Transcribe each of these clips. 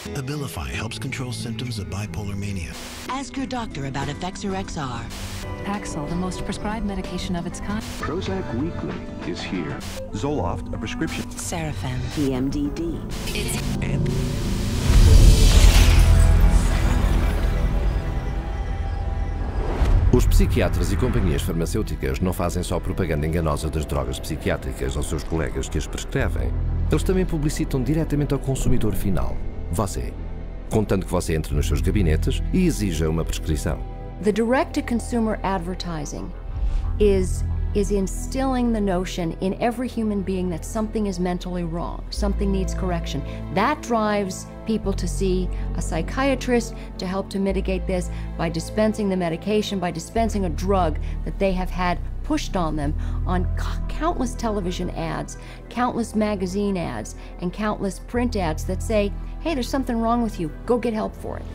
Abilify helps control symptoms of bipolar mania. Ask your doctor about Effexor XR. Paxil, the most prescribed medication of its kind. Prozac Weekly is here. Zoloft, a prescription. Seraphim. PMDD. And Os psiquiatras e companhias farmacêuticas não fazem só propaganda enganosa das drogas psiquiátricas aos seus colegas que as prescrevem. Eles também publicitam diretamente ao consumidor final, você, contando que você entre nos seus gabinetes e exija uma prescrição. The direct-to-consumer advertising is instilling the notion in every human being that something is mentally wrong, something needs correction. That drives people to see a psychiatrist to help to mitigate this by dispensing the medication, by dispensing a drug that they have had pushed on them on countless television ads, countless magazine ads, and countless print ads that say, hey, there's something wrong with you, go get help for it.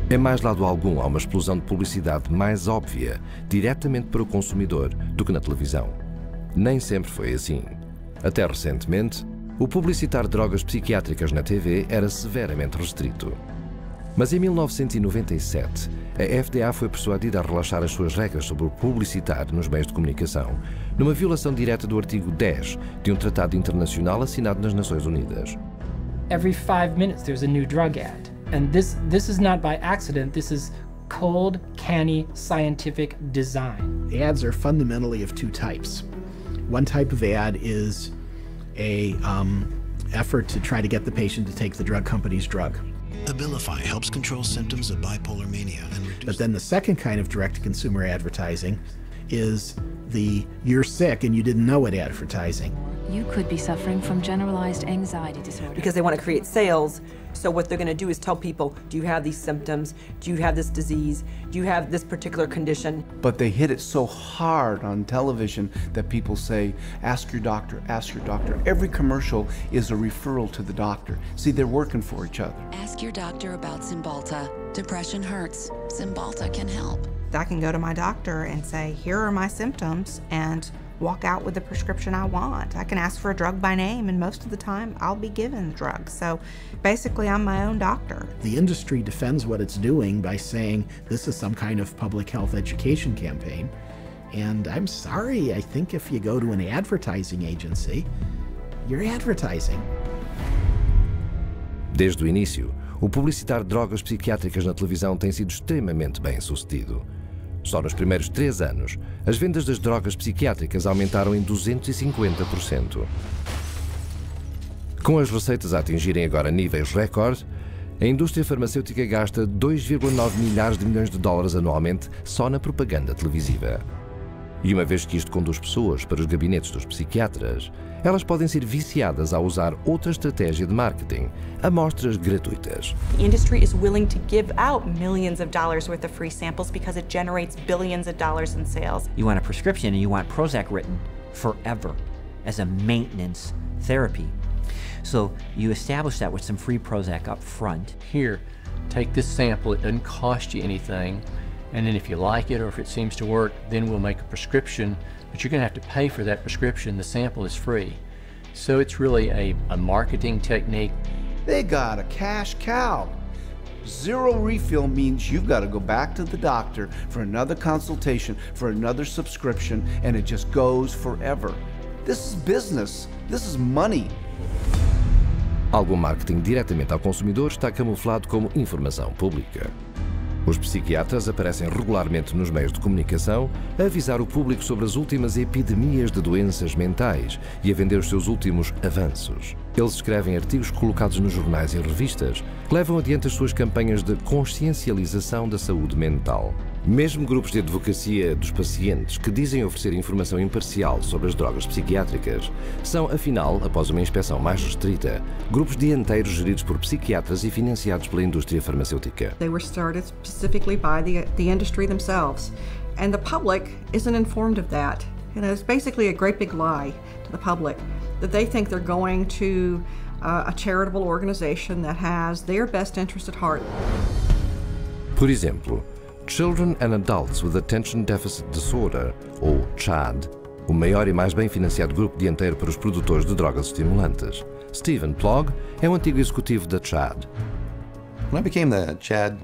Em mais lado algum, há uma explosão de publicidade mais óbvia, diretamente para o consumidor, do que na televisão. Nem sempre foi assim. Até recentemente, o publicitar drogas psiquiátricas na TV era severamente restrito. Mas em 1997, a FDA foi persuadida a relaxar as suas regras sobre o publicitar nos meios de comunicação, numa violação direta do artigo 10 de um tratado internacional assinado nas Nações Unidas. Every 5 minutes there's a new drug ad. And this is not by accident, this is cold, canny, scientific design. Ads are fundamentally of two types. One type of ad is a effort to try to get the patient to take the drug company's drug. Abilify helps control symptoms of bipolar mania and reduce... But then the second kind of direct-to-consumer advertising is the you're sick and you didn't know it advertising. You could be suffering from generalized anxiety disorder. Because they want to create sales, so what they're going to do is tell people, do you have these symptoms? Do you have this disease? Do you have this particular condition? But they hit it so hard on television that people say, ask your doctor, ask your doctor. Every commercial is a referral to the doctor. See, they're working for each other. Ask your doctor about Cymbalta. Depression hurts. Cymbalta can help. I can go to my doctor and say, here are my symptoms, and walk out with the prescription I want. I can ask for a drug by name, and most of the time I'll be given the drug. So basically I'm my own doctor. The industry defends what it's doing by saying this is some kind of public health education campaign. And I'm sorry, I think if you go to an advertising agency, you're advertising. Desde o início, o publicitar drogas psiquiátricas na televisão tem sido extremamente bem sucedido. Só nos primeiros 3 anos, as vendas das drogas psiquiátricas aumentaram em 250%. Com as receitas a atingirem agora níveis recorde, a indústria farmacêutica gasta 2,9 milhares de milhões de dólares anualmente só na propaganda televisiva. E uma vez que isto conduz pessoas para os gabinetes dos psiquiatras, elas podem ser viciadas a usar outra estratégia de marketing, amostras gratuitas. The industry is willing to give out millions of dollars worth of free samples because it generates billions of dollars in sales. You want a prescription and you want Prozac written forever as a maintenance therapy. So you establish that with some free Prozac up front. Here, take this sample, it doesn't cost you anything. And then if you like it or if it seems to work, then we'll make a prescription, but you're going to have to pay for that prescription. The sample is free. So it's really a marketing technique. They got a cash cow. Zero refill means you've got to go back to the doctor for another consultation, for another subscription, and it just goes forever. This is business. This is money. Algum marketing diretamente ao consumidor está camuflado como informação pública. Os psiquiatras aparecem regularmente nos meios de comunicação a avisar o público sobre as últimas epidemias de doenças mentais e a vender os seus últimos avanços. Eles escrevem artigos colocados nos jornais e revistas que levam adiante as suas campanhas de consciencialização da saúde mental. Mesmo grupos de advocacia dos pacientes que dizem oferecer informação imparcial sobre as drogas psiquiátricas são, afinal, após uma inspeção mais restrita, grupos dianteiros geridos por psiquiatras e financiados pela indústria farmacêutica. They were started specifically by the industry themselves, and the public isn't informed of that. You know, it's basically a great big lie to the public that they think they're going to a charitable organization that has their best interest at heart. Por exemplo, Children and Adults with Attention Deficit Disorder, ou CHAD, o maior e mais bem financiado grupo dianteiro para os produtores de drogas estimulantes, Stephen Plog é um antigo executivo da CHAD. When I became the CHAD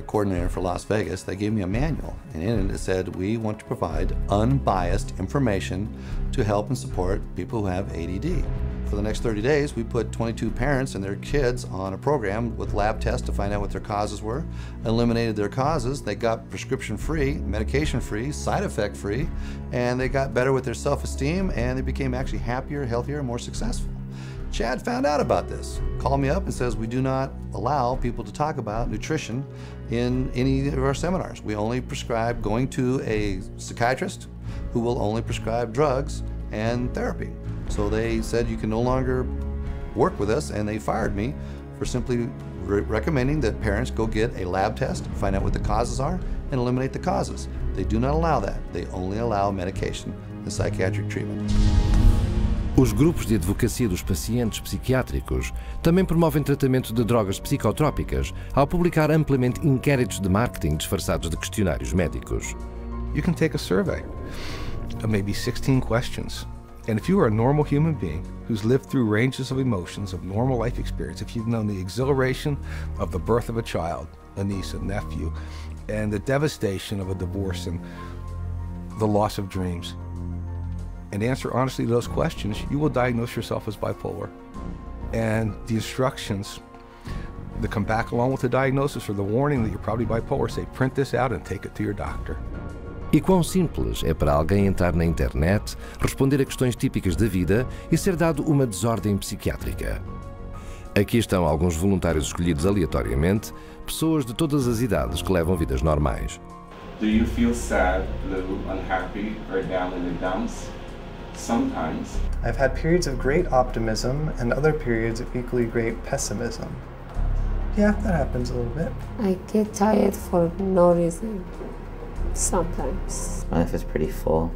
coordinator for Las Vegas, they gave me a manual, and in it said, we want to provide unbiased information to help and support people who have ADD. For the next 30 days, we put 22 parents and their kids on a program with lab tests to find out what their causes were, eliminated their causes, they got prescription-free, medication-free, side effect-free, and they got better with their self-esteem, and they became actually happier, healthier, and more successful. Chad found out about this, called me up and says, we do not allow people to talk about nutrition in any of our seminars. We only prescribe going to a psychiatrist who will only prescribe drugs and therapy. So they said you can no longer work with us, and they fired me for simply recommending that parents go get a lab test, find out what the causes are, and eliminate the causes. They do not allow that. They only allow medication and psychiatric treatment. Os grupos de advocacia dos pacientes psiquiátricos também promovem tratamento de drogas psicotrópicas ao publicar amplamente inquéritos de marketing disfarçados de questionários médicos. You can take a survey of maybe 16 questions. And if you are a normal human being who's lived through ranges of emotions of normal life experience, if you've known the exhilaration of the birth of a child, a niece, a nephew, and the devastation of a divorce and the loss of dreams, and answer honestly to those questions, you will diagnose yourself as bipolar. And the instructions that come back along with the diagnosis or the warning that you're probably bipolar say, print this out and take it to your doctor. E quão simples é para alguém entrar na internet, responder a questões típicas da vida e ser dado uma desordem psiquiátrica. Aqui estão alguns voluntários escolhidos aleatoriamente, pessoas de todas as idades que levam vidas normais. Do you feel sad, blue, unhappy, or down in the dumps? Sometimes. I've had periods of great optimism and other periods of equally great pessimism. Yeah, that happens a little bit. I get tired for no reason. Sometimes. My life is pretty full.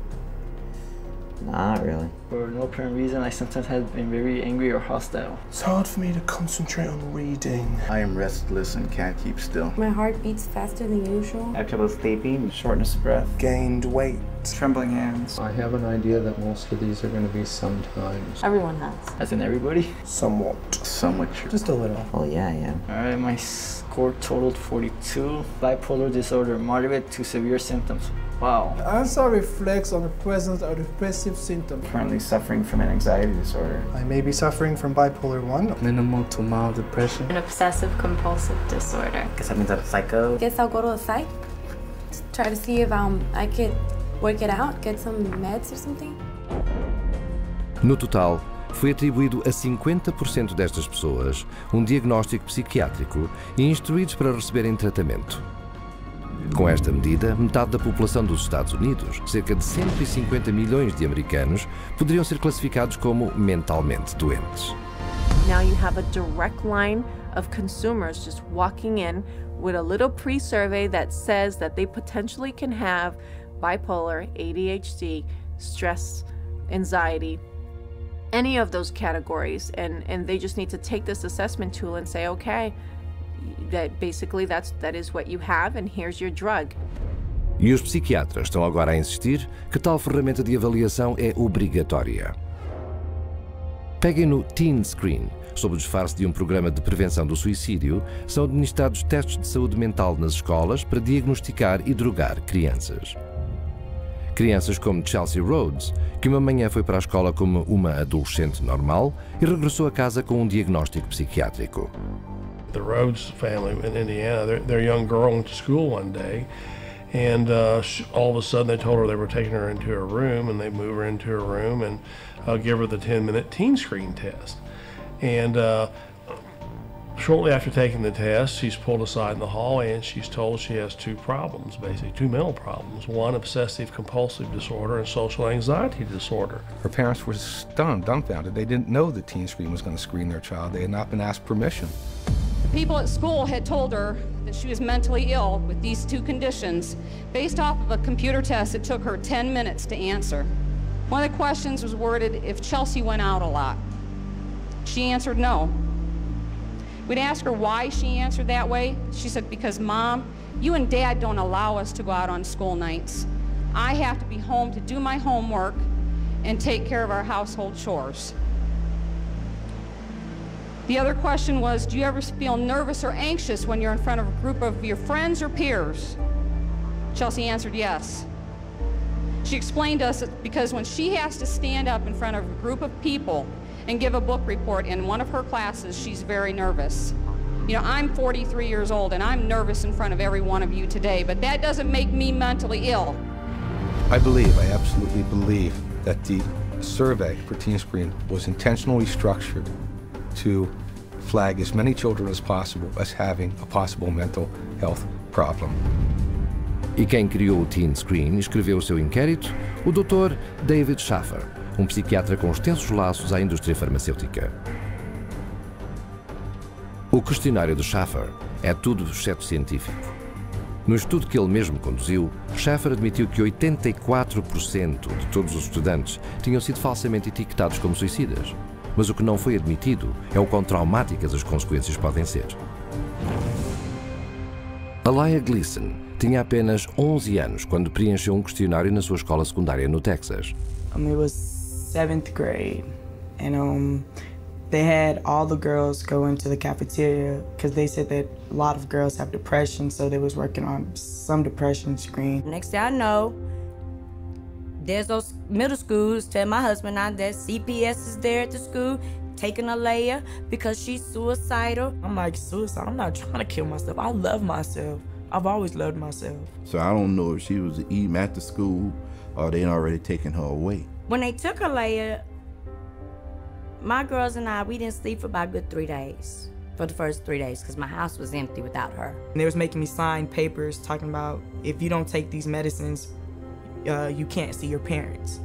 Nah, not really. For no apparent reason, I sometimes have been very angry or hostile. It's hard for me to concentrate on reading. I am restless and can't keep still. My heart beats faster than usual. I have trouble sleeping. Shortness of breath. Gained weight. Trembling hands. I have an idea that most of these are going to be sometimes. Everyone has. As in everybody? Somewhat. Somewhat true. Just a little. Oh yeah, yeah. Alright, my score totaled 42. Bipolar disorder, moderate to severe symptoms. Wow. The answer reflects on the presence of depressive symptoms. Currently suffering from an anxiety disorder. I may be suffering from bipolar 1. Minimal to mild depression. An obsessive compulsive disorder. Guess that means I'm a psycho. Guess I'll go to a psych. Try to see if I could work it out, get some meds or something. No total, foi atribuído a 50% destas pessoas um diagnóstico psiquiátrico e instruídos para receberem tratamento. Com esta medida, metade da população dos Estados Unidos, cerca de 150 milhões de americanos, poderiam ser classificados como mentalmente doentes. Now you have a direct line of consumers just walking in with a little pre-survey that says that they potentially can have bipolar, ADHD, stress, anxiety, any of those categories, and they just need to take this assessment tool and say, okay, that basically that is what you have and here's your drug. E os psiquiatras estão agora a insistir que tal ferramenta de avaliação é obrigatória. Peguem no Teen Screen. Sob o disfarce de um programa de prevenção do suicídio, são administrados testes de saúde mental nas escolas para diagnosticar e drogar crianças. Crianças como Chelsea Rhodes, que uma manhã foi para a escola como uma adolescente normal e regressou a casa com um diagnóstico psiquiátrico. The Rhodes family in Indiana, their young girl went to school one day, and all of a sudden they told her they were taking her into her room, and they move her into her room and give her the 10-minute teen screen test. And shortly after taking the test, she's pulled aside in the hallway and she's told she has two problems, basically two mental problems. One, obsessive compulsive disorder, and social anxiety disorder. Her parents were stunned, dumbfounded. They didn't know the teen screen was going to screen their child. They had not been asked permission. People at school had told her that she was mentally ill with these two conditions based off of a computer test that took her 10 minutes to answer. One of the questions was worded if Chelsea went out a lot. She answered no. We'd ask her why she answered that way. She said, because Mom, you and Dad don't allow us to go out on school nights. I have to be home to do my homework and take care of our household chores. The other question was, do you ever feel nervous or anxious when you're in front of a group of your friends or peers? Chelsea answered yes. She explained to us that because when she has to stand up in front of a group of people and give a book report in one of her classes, she's very nervous. You know, I'm 43 years old and I'm nervous in front of every one of you today, but that doesn't make me mentally ill. I absolutely believe that the survey for Teen Screen was intentionally structured to flag as many children as possible as having a possible mental health problem. E quem criou o Teen Screen e escreveu o seu inquérito? O Dr. David Schaffer, psiquiatra com extensos laços à indústria farmacêutica. O questionário de Schaffer é tudo exceto científico. No estudo que ele mesmo conduziu, Schaffer admitiu que 84% de todos os estudantes tinham sido falsamente etiquetados como suicidas. Mas o que não foi admitido é o quão traumáticas as consequências podem ser. Alaya Gleason tinha apenas 11 anos quando preencheu um questionário na sua escola secundária no Texas. It was 7th grade, and they had all the girls go into the cafeteria because they said that a lot of girls have depression, so they was working on some depression screen. Next thing I know, there's those middle schools tell my husband now that CPS is there at the school taking Alaya because she's suicidal. I'm like, suicide? I'm not trying to kill myself. I love myself. I've always loved myself. So I don't know if she was eating at the school or they'd already taken her away. When they took Alaya, my girls and I, we didn't sleep for about a good 3 days. For the first 3 days, because my house was empty without her. And they was making me sign papers talking about if you don't take these medicines, you can't see your parents.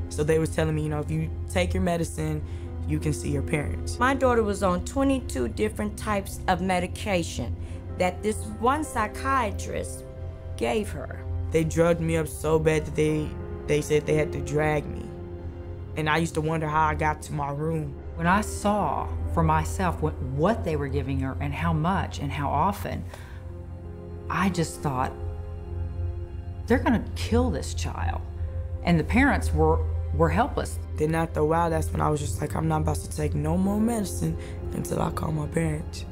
So they was telling me, you know, if you take your medicine, you can see your parents. My daughter was on 22 different types of medication that this one psychiatrist gave her. They drugged me up so bad that they said they had to drag me. And I used to wonder how I got to my room. When I saw for myself what they were giving her and how much and how often, I just thought, they're gonna kill this child. And the parents were helpless. Then after a while, that's when I was just like, I'm not about to take no more medicine until I call my parents.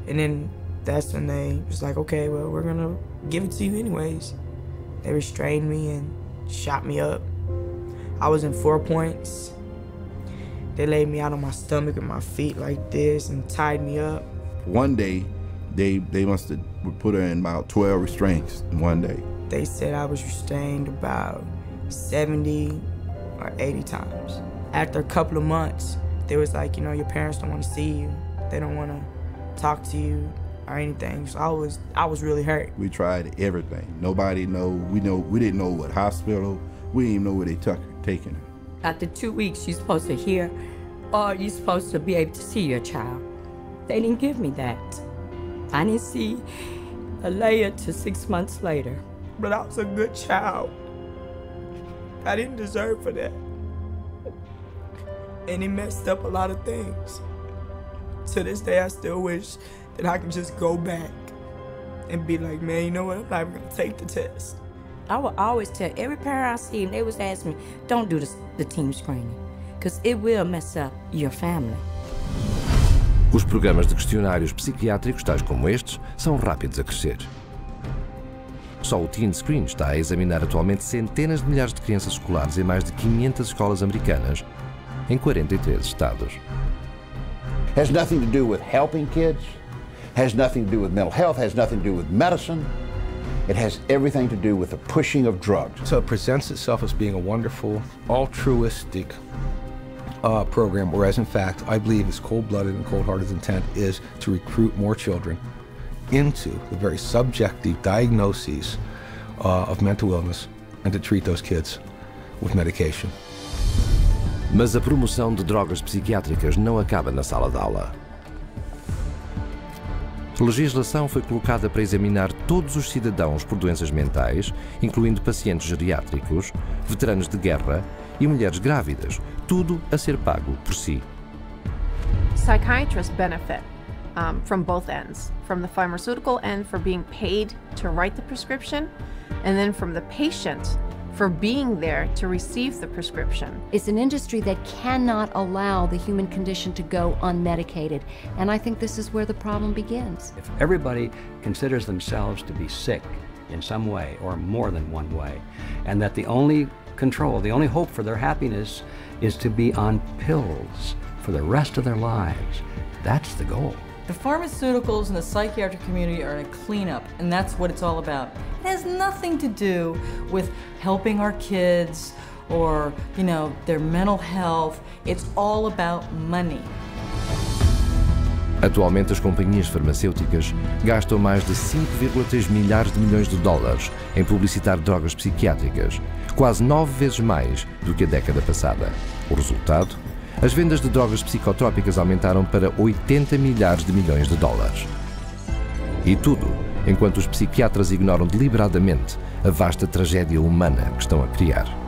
And then that's when they was like, okay, well, we're gonna give it to you anyways. They restrained me and shot me up. I was in 4 points. They laid me out on my stomach with my feet like this and tied me up. One day, they must have put her in about 12 restraints in one day. They said I was restrained about 70 or 80 times. After a couple of months, they was like, you know, your parents don't want to see you. They don't want to talk to you or anything. So I was really hurt. We tried everything. Nobody we didn't know what hospital. We didn't even know where they taken her. After 2 weeks, you're supposed to hear, or you're supposed to be able to see your child. They didn't give me that. I didn't see Alaya till 6 months later. But I was a good child. I didn't deserve for that. And it messed up a lot of things. To this day, I still wish that I could just go back and be like, man, you know what, I'm not even gonna take the test. I would always tell every parent I see, and they was asking me, don't do the team screening, because it will mess up your family. Os programas de questionários psiquiátricos, tais como estes, são rápidos a crescer. Só o Teen Screen está a examinar atualmente centenas de milhares de crianças escolares em mais de 500 escolas americanas, em 43 estados. Has nothing to do with helping kids, has nothing to do with mental health, has nothing to do with medicine. It has everything to do with the pushing of drugs. So it presents itself as being a wonderful, altruistic program, whereas in fact, I believe its cold-blooded and cold-hearted intent is to recruit more children into the very subjective diagnoses of mental illness and to treat those kids with medication. Mas a promoção de drogas psiquiátricas não acaba na sala de aula. A legislação foi colocada para examinar todos os cidadãos por doenças mentais, incluindo pacientes geriátricos, veteranos de guerra e mulheres grávidas, tudo a ser pago por si. Psychiatrists benefit from both ends, from the pharmaceutical end for being paid to write the prescription, and then from the patient for being there to receive the prescription. It's an industry that cannot allow the human condition to go unmedicated, and I think this is where the problem begins. If everybody considers themselves to be sick in some way or more than one way, and that the only control, the only hope for their happiness is to be on pills for the rest of their lives, that's the goal. The pharmaceuticals and the psychiatric community are in a cleanup, and that's what it's all about. It has nothing to do with helping our kids or, their mental health. It's all about money. Atualmente, as companhias farmacêuticas gastam mais de 5,3 milhares de milhões de dólares em publicitar drogas psiquiátricas, quase 9 vezes mais do que a década passada. O resultado? As vendas de drogas psicotrópicas aumentaram para 80 milhares de milhões de dólares. E tudo enquanto os psiquiatras ignoram deliberadamente a vasta tragédia humana que estão a criar.